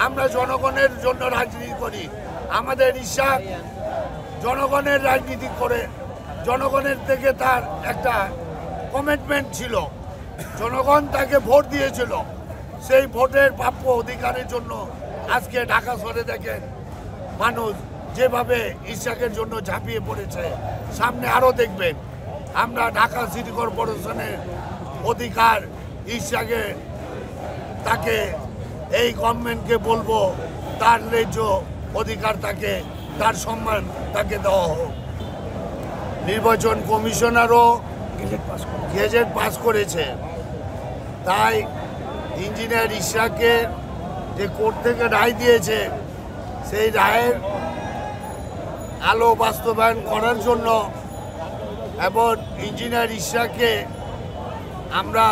আমরা জনগণের জন্য রাজনীতি করি। আমাদের ইশাক জনগণের রাজনীতি করে, জনগণের থেকে তার একটা কমিটমেন্ট ছিল, জনগণ তাকে ভোট দিয়েছিল, সেই ভোটের প্রাপ্য অধিকারের জন্য আজকে ঢাকা শহরে দেখেন মানুষ যেভাবে ইশাকের জন্য ঝাঁপিয়ে পড়েছে। সামনে আরও দেখবেন আমরা ঢাকা সিটি কর্পোরেশনের অধিকার ইশাকে তাকে এই গভর্নমেন্টকে বলবো তার ন্যায্য অধিকার তাকে, তার সম্মান তাকে দেওয়া হোক। নির্বাচন কমিশনারও গেজেট পাস করেছে, তাই ইঞ্জিনিয়ার ইশাককে যে কোর্ট থেকে রায় দিয়েছে সেই রায়ের আলো বাস্তবায়ন করার জন্য এবং ইঞ্জিনিয়ার ইশাককে আমরা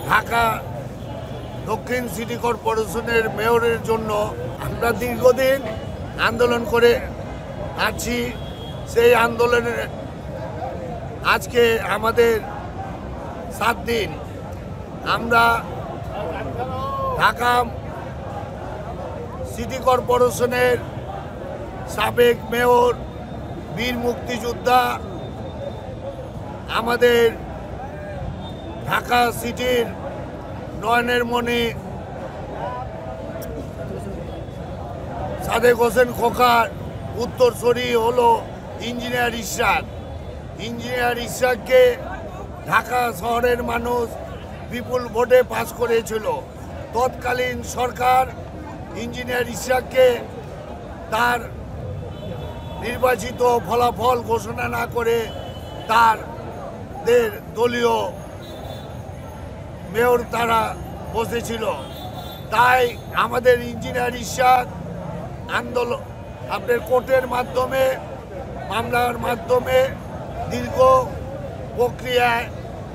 ঢাকা দক্ষিণ সিটি কর্পোরেশনের মেয়রের জন্য আমরা দীর্ঘদিন আন্দোলন করে আছি। সেই আন্দোলনের আজকে আমাদের 7 দিন। আমরা ঢাকা সিটি কর্পোরেশনের সাবেক মেয়র, বীর মুক্তিযোদ্ধা, আমাদের ঢাকা সিটির নয়নের মণি সাদেক হোসেন খোকার উত্তরসূরি হলো ইঞ্জিনিয়ার ইশাক। ইঞ্জিনিয়ার ইশাককে ঢাকা শহরের মানুষ বিপুল ভোটে পাস করেছিল। তৎকালীন সরকার ইঞ্জিনিয়ার ইশাককে তার নির্বাচিত ফলাফল ঘোষণা না করে তাদের দলীয় মেয়র তারা বসেছিল। তাই আমাদের ইঞ্জিনিয়ার ইশাক আন্দোলন আপনার কোর্টের মাধ্যমে, মামলার মাধ্যমে দীর্ঘ প্রক্রিয়ায়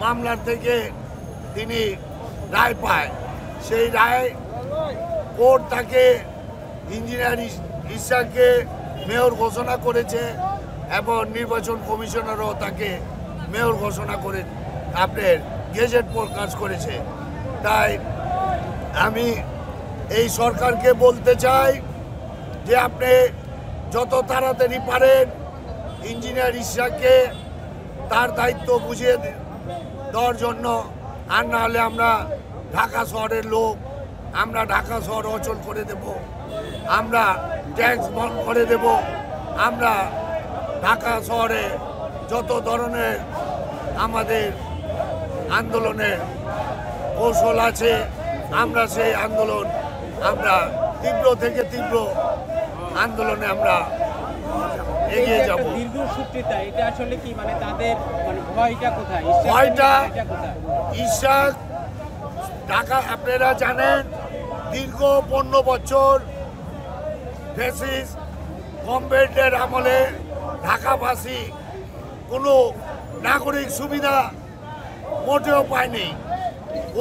মামলার থেকে তিনি রায় পায়। সেই রায় কোর্ট তাকে ইঞ্জিনিয়ার ইশাককে মেয়র ঘোষণা করেছে এবং নির্বাচন কমিশনারও তাকে মেয়র ঘোষণা করে আপনার গেজেট প্রকাশ করেছে। তাই আমি এই সরকারকে বলতে চাই যে আপনি যত তাড়াতাড়ি পারেন ইঞ্জিনিয়ার ইশাককে তার দায়িত্ব বুঝিয়ে দেওয়ার জন্য, আর না হলে আমরা ঢাকা শহরের লোক, আমরা ঢাকা শহর অচল করে দেব, আমরা ট্যাক্স বন্ধ করে দেব, আমরা ঢাকা শহরে যত ধরনের আমাদের আন্দোলনের কৌশল আছে আমরা সেই আন্দোলন আমরা তীব্র থেকে তীব্র আন্দোলনে আমরা এগিয়ে যাব। দীর্ঘসূত্রিতা এটা আসলে কি, মানে তাদের মানে ভয়টা কোথায়? ভয়টা ইশাক ঢাকা, আপনারা জানেন দীর্ঘ 15 বছর ফ্যাসিস্ট গভর্নমেন্টের আমলে ঢাকাবাসী কোনো নাগরিক সুবিধা মোটেও পায়নি।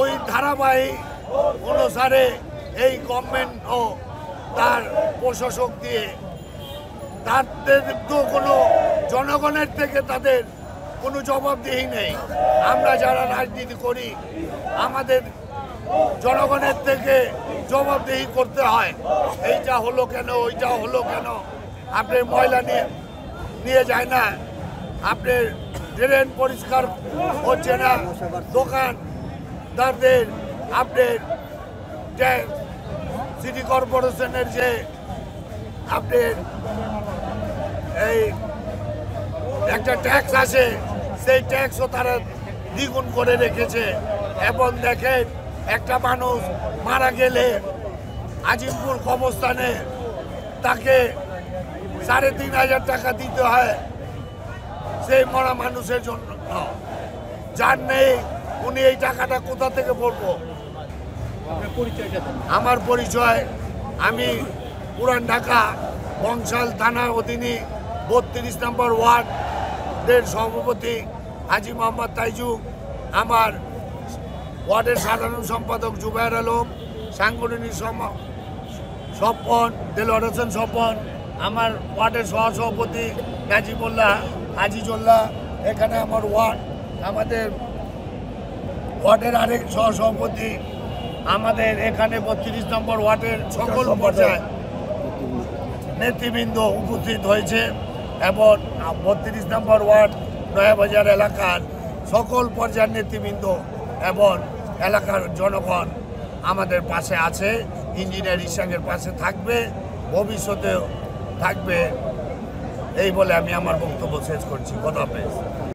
ওই ধারাবাহিক অনুসারে এই গভর্নমেন্ট ও তার প্রশাসক দিয়ে তাদের তো কোনো জনগণের থেকে তাদের কোনো জবাবদিহি নেই। আমরা যারা রাজনীতি করি আমাদের জনগণের থেকে জবাবদিহি করতে হয়, এইটা হলো কেন, ওইটা হলো কেন, আপনি ময়লা নিয়ে যায় না, আপনার ড্রেন পরিষ্কার হচ্ছে না, দোকানদারদের আপনার সিটি কর্পোরেশনের যে আপনার এই একটা ট্যাক্স আছে সেই ট্যাক্সও তারা দ্বিগুণ করে রেখেছে। এবং দেখেন একটা মানুষ মারা গেলে আজিমপুর কবরস্থানে তাকে 3,500 টাকা দিতে হয় সেই মরা মানুষের জন্য। যার নেই উনি এই টাকাটা কোথা থেকে পড়বো? আমার পরিচয়, আমি পুরান ঢাকা বংশাল থানার অধীনে 32 নম্বর ওয়ার্ডের সভাপতি হাজি মোহাম্মদ তাইজু, আমার ওয়ার্ডের সাধারণ সম্পাদক জুবায়ের আলম, সাংগঠনিক স্বপন দেলোয়ার হোসেন স্বপন, আমার ওয়ার্ডের সহসভাপতি গাজীবুল্লাহ আজিজুল্লাহ, এখানে আমার ওয়ার্ড, আমাদের ওয়ার্ডের আরেক সহসভাপতি আমাদের এখানে 32 নম্বর ওয়ার্ডের সকল পর্যায়ে নেতৃবৃন্দ উপস্থিত হয়েছে এবং 32 নম্বর ওয়ার্ড নয়াবাজার এলাকার সকল পর্যায়ের নেতৃবৃন্দ এবং এলাকার জনগণ আমাদের পাশে আছে, ইঞ্জিনিয়ার ইশাকের পাশে থাকবে, ভবিষ্যতেও থাকবে। এই বলে আমি আমার বক্তব্য শেষ করছি। খোদা হাফেজ।